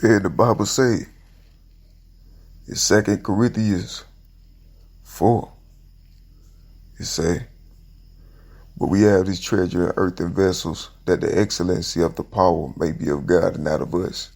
And the Bible say in 2 Corinthians 4, it say, but we have this treasure in earthen vessels, that the excellency of the power may be of God and not of us.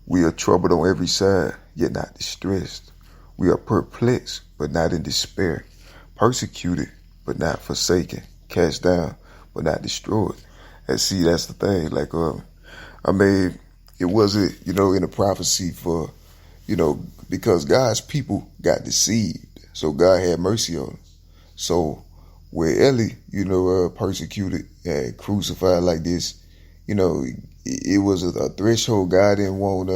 We are troubled on every side, yet not distressed. We are perplexed, but not in despair. Persecuted, but not forsaken. Cast down, but not destroyed. And see, that's the thing. It wasn't, in the prophecy for, because God's people got deceived. So God had mercy on them. So where Eli, persecuted and crucified like this, it was a threshold God didn't want,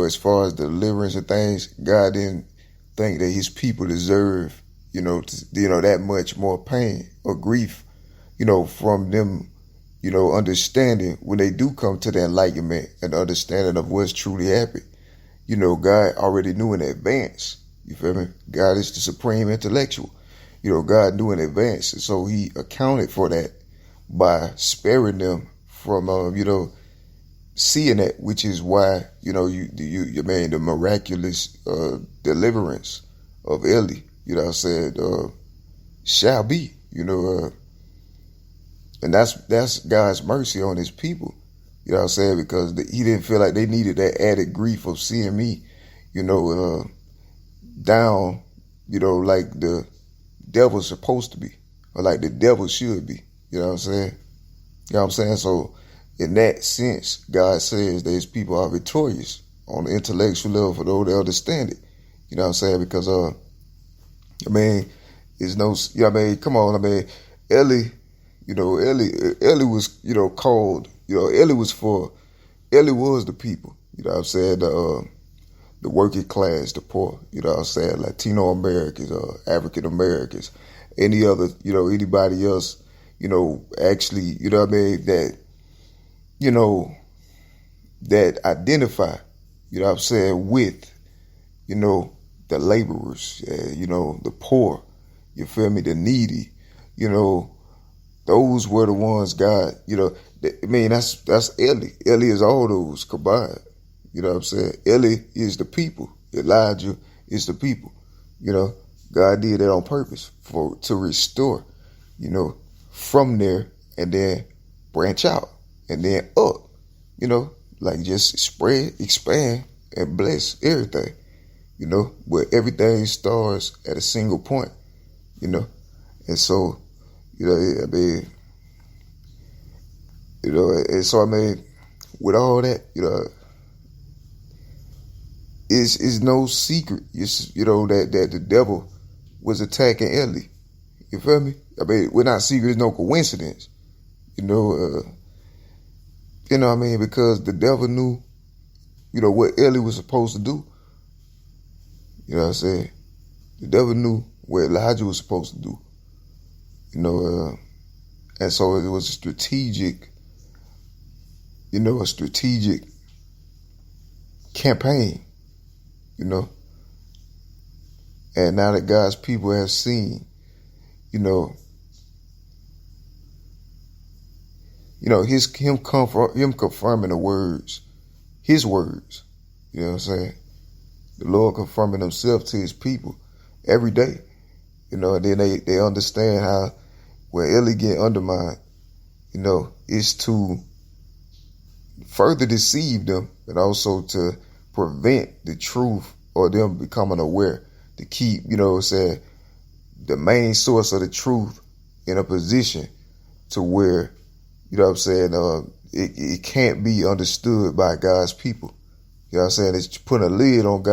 as far as deliverance and things, God didn't think that his people deserve, that much more pain or grief, from them, understanding when they do come to the enlightenment and understanding of what's truly happened. God already knew in advance. You feel me? God is the supreme intellectual. God knew in advance. And so he accounted for that by sparing them from, seeing that, which is why, the miraculous deliverance of Eli, shall be, and that's God's mercy on his people, because he didn't feel like they needed that added grief of seeing me, down, like the devil's supposed to be, or like the devil should be, you know what I'm saying? You know what I'm saying? So in that sense, God says that his people are victorious on the intellectual level for those that understand it. You know what I'm saying? Because, it's no, come on, Eli, Eli was, called, Eli was the people, you know what I'm saying? The working class, the poor, Latino Americans, African Americans, any other, anybody else, actually, that identify, with, the laborers, the poor, you feel me, the needy, those were the ones God, that's Eli. Eli is all those combined. You know what I'm saying? Eli is the people. Elijah is the people. God did that on purpose to restore, from there and then branch out and then up, like just spread, expand and bless everything, where everything starts at a single point, and so, and so, with all that, it's no secret, that the devil was attacking Eli. You feel me? We're not secret. It's no coincidence. Because the devil knew, what Eli was supposed to do. You know what I'm saying? The devil knew what Elijah was supposed to do. And so it was a strategic campaign. And now that God's people have seen, him confirming the words, his words, you know what I'm saying? The Lord confirming himself to his people every day, and then they understand how, where Eli get undermined, is to further deceive them, but also to prevent the truth or them becoming aware, to keep, the main source of the truth in a position to where, it can't be understood by God's people. You know what I'm saying? It's putting a lid on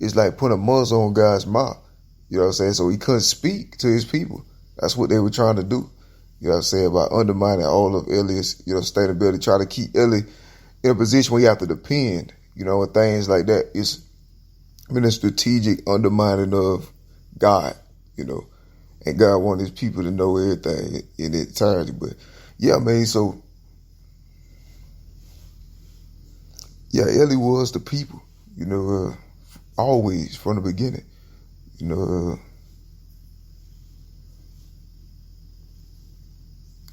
it's like putting a muzzle on God's mouth. You know what I'm saying? So he couldn't speak to his people. That's what they were trying to do. You know what I'm saying? By undermining all of Eli's, sustainability, try to keep Eli in a position where you have to depend, and things like that. It's been a strategic undermining of God, and God wanted his people to know everything in entirety. But so Eli was the people, always from the beginning, and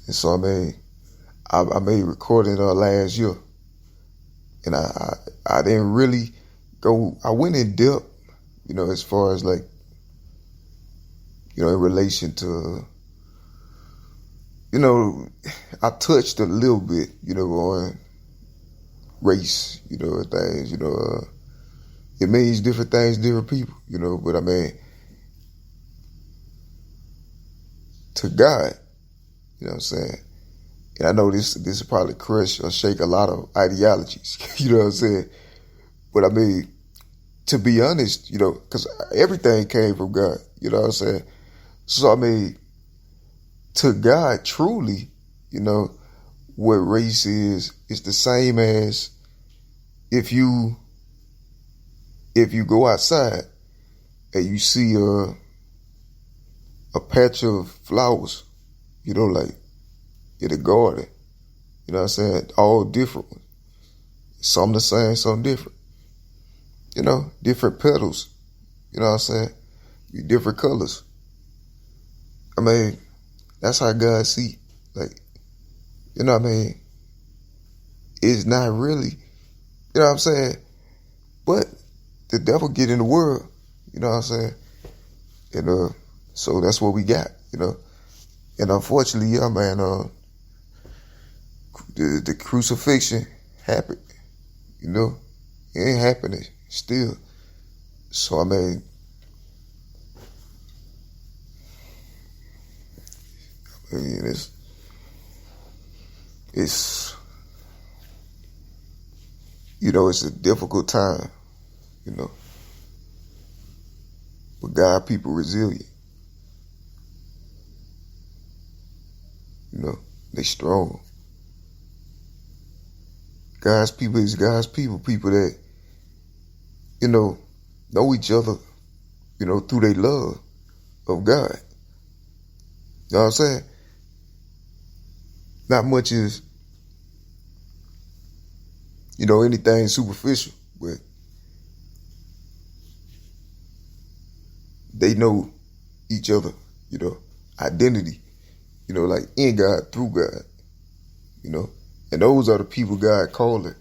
so I made a recording last year, And I didn't really go, I went in depth, as far as like, in relation to, I touched a little bit, on race, things, it means different things to different people, but I mean, to God, you know what I'm saying? And I know this will probably crush or shake a lot of ideologies, you know what I'm saying? But I mean, to be honest, because everything came from God, you know what I'm saying? So I mean, to God, truly, what race is the same as if you go outside and you see a patch of flowers, like in a garden, you know what I'm saying? All different ones. Some the same, some different. Different petals, you know what I'm saying? Different colors. I mean, that's how God see. Like, you know what I mean? It's not really, you know what I'm saying? But the devil get in the world, you know what I'm saying? And so that's what we got, And unfortunately, yeah, man, the crucifixion happened, It ain't happening still. So I mean, it's it's a difficult time, but God people resilient, they strong. God's people is God's people that, know each other, through their love of God. You know what I'm saying? Not much is, anything superficial, but they know each other, identity, like in God, through God, and those are the people God calling,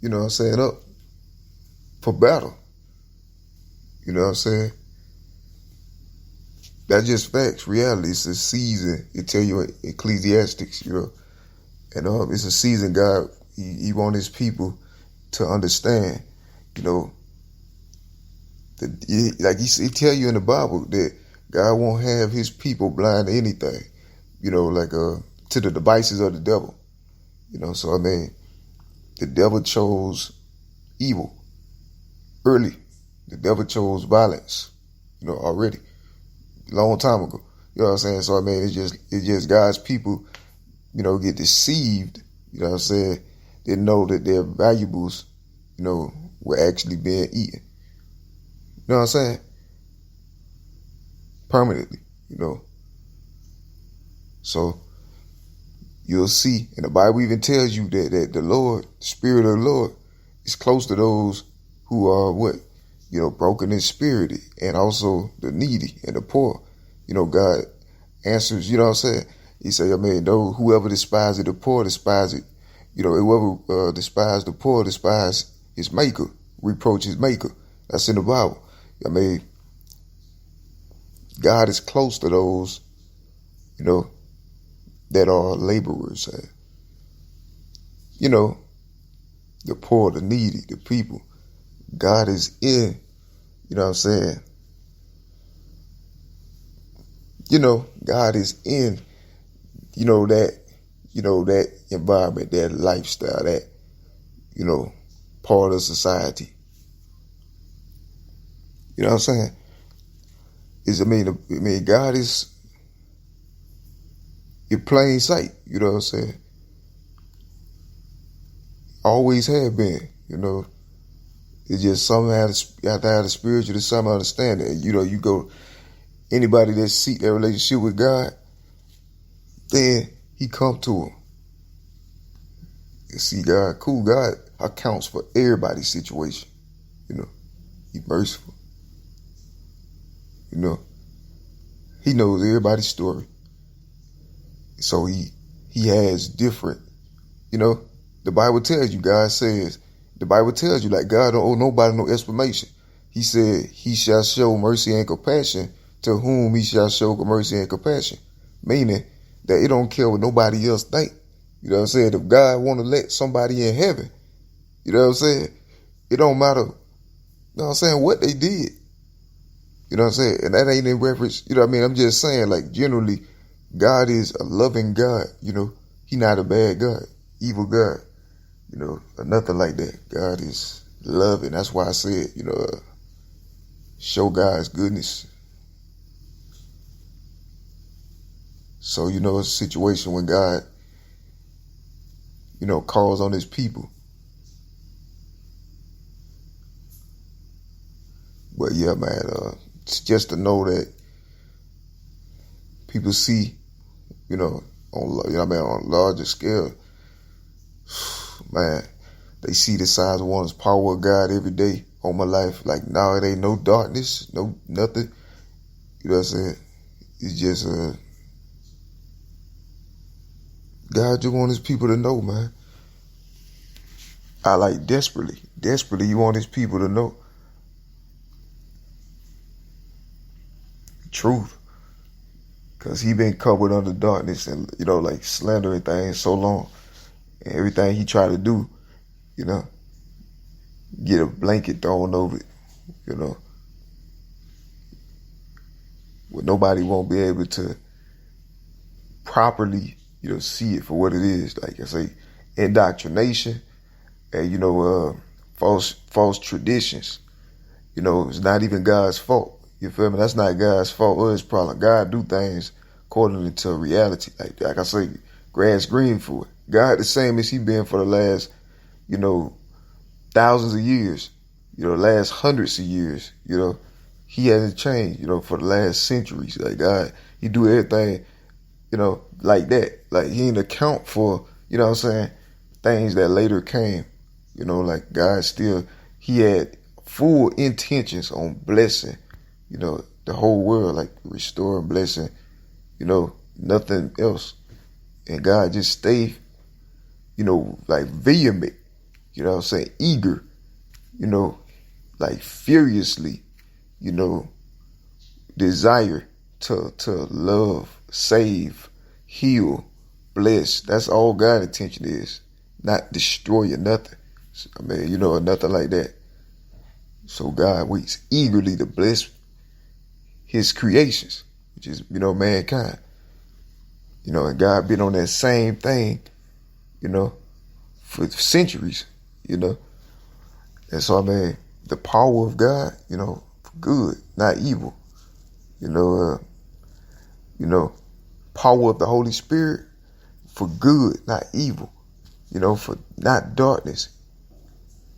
up for battle. You know what I'm saying? That's just facts, reality. It's a season. It tell you in Ecclesiastics, and it's a season God, he want his people to understand, like he tell you in the Bible that God won't have his people blind to anything, like to the devices of the devil. So I mean, the devil chose evil early. The devil chose violence, already long time ago. You know what I'm saying? So I mean, it's just God's people, get deceived. You know what I'm saying? They know that their valuables, were actually being eaten. You know what I'm saying? Permanently, So you'll see, and the Bible even tells you that the Lord, the Spirit of the Lord, is close to those who are what? Broken in spirit, and also the needy and the poor. God answers, you know what I'm saying? He say, I mean, whoever despises the poor, despise it. Whoever despises the poor, despise his maker, reproach his maker. That's in the Bible. I mean, God is close to those, that are laborers. The poor, the needy, the people. God is in, you know what I'm saying? God is in, that environment, that lifestyle, that, part of society. You know what I'm saying? God is in plain sight, you know what I'm saying? Always have been, It's just somehow you have to have the spiritual to somehow understand it. You go, anybody that seek that relationship with God, then he come to him. You see, God, cool. God accounts for everybody's situation. He merciful. He knows everybody's story. So he has different, the Bible tells you, God says, The Bible tells you, like, God don't owe nobody no explanation. He said he shall show mercy and compassion to whom he shall show mercy and compassion. Meaning that it don't care what nobody else think. You know what I'm saying? If God want to let somebody in heaven, you know what I'm saying? It don't matter, you know what I'm saying, what they did. You know what I'm saying? And that ain't in reference, you know what I mean? I'm just saying, like, generally, God is a loving God, you know. He not a bad God, evil God, you know, or nothing like that. God is loving. That's why I said, you know, show God's goodness. So, you know, it's a situation when God, you know, calls on his people. But yeah, man, it's just to know that people see, you know, on, you know what I mean, on a larger scale, man, they see the signs and wonders, power of God every day on my life. Like, now it ain't no darkness, no nothing. You know what I'm saying? It's just God just want his people to know, man. I like desperately you want his people to know truth. Because he been covered under darkness and, you know, like slandering things so long. And everything he tried to do, you know, get a blanket thrown over it, you know. Where nobody won't be able to properly, you know, see it for what it is. Like I say, indoctrination and, you know, false traditions. You know, it's not even God's fault. You feel me? That's not God's fault or his problem. God do things according to reality. Like I say, grass green for it. God the same as he been for the last, you know, thousands of years. You know, last hundreds of years. You know, he hasn't changed, you know, for the last centuries. Like God, he do everything, you know, like that. Like he didn't account for, you know what I'm saying, things that later came. You know, like God still, he had full intentions on blessing, you know, the whole world, like restoring, blessing, you know, nothing else. And God just stayed, you know, like vehement, you know what I'm saying, eager, you know, like furiously, you know, desire to love, save, heal, bless. That's all God's intention is, not destroy or nothing. I mean, you know, nothing like that. So God waits eagerly to bless his creations, which is, you know, mankind. You know, and God been on that same thing, you know, for centuries, you know. And so, I mean, the power of God, you know, for good, not evil. You know, power of the Holy Spirit for good, not evil. You know, for not darkness.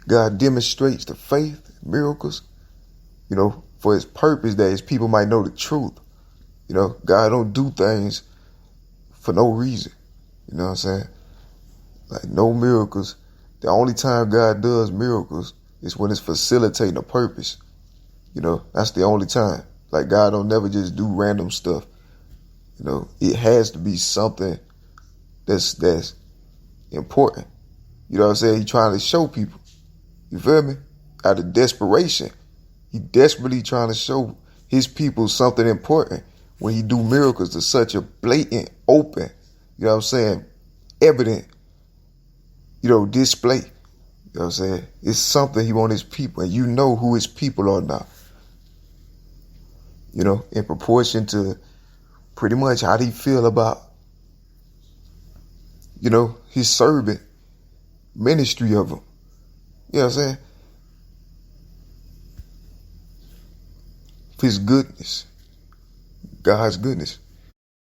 God demonstrates the faith, miracles, you know, for his purpose that his people might know the truth. You know, God don't do things for no reason. You know what I'm saying? Like no miracles. The only time God does miracles is when it's facilitating a purpose. You know, that's the only time. Like God don't never just do random stuff. You know, it has to be something that's important. You know what I'm saying? He's trying to show people. You feel me? Out of desperation. He desperately trying to show his people something important when he do miracles to such a blatant, open, you know what I'm saying, evident, you know, display. You know what I'm saying? It's something he want his people, and you know who his people are now. You know, in proportion to pretty much how he feel about, you know, his servant ministry of him. You know what I'm saying? His goodness. God's goodness.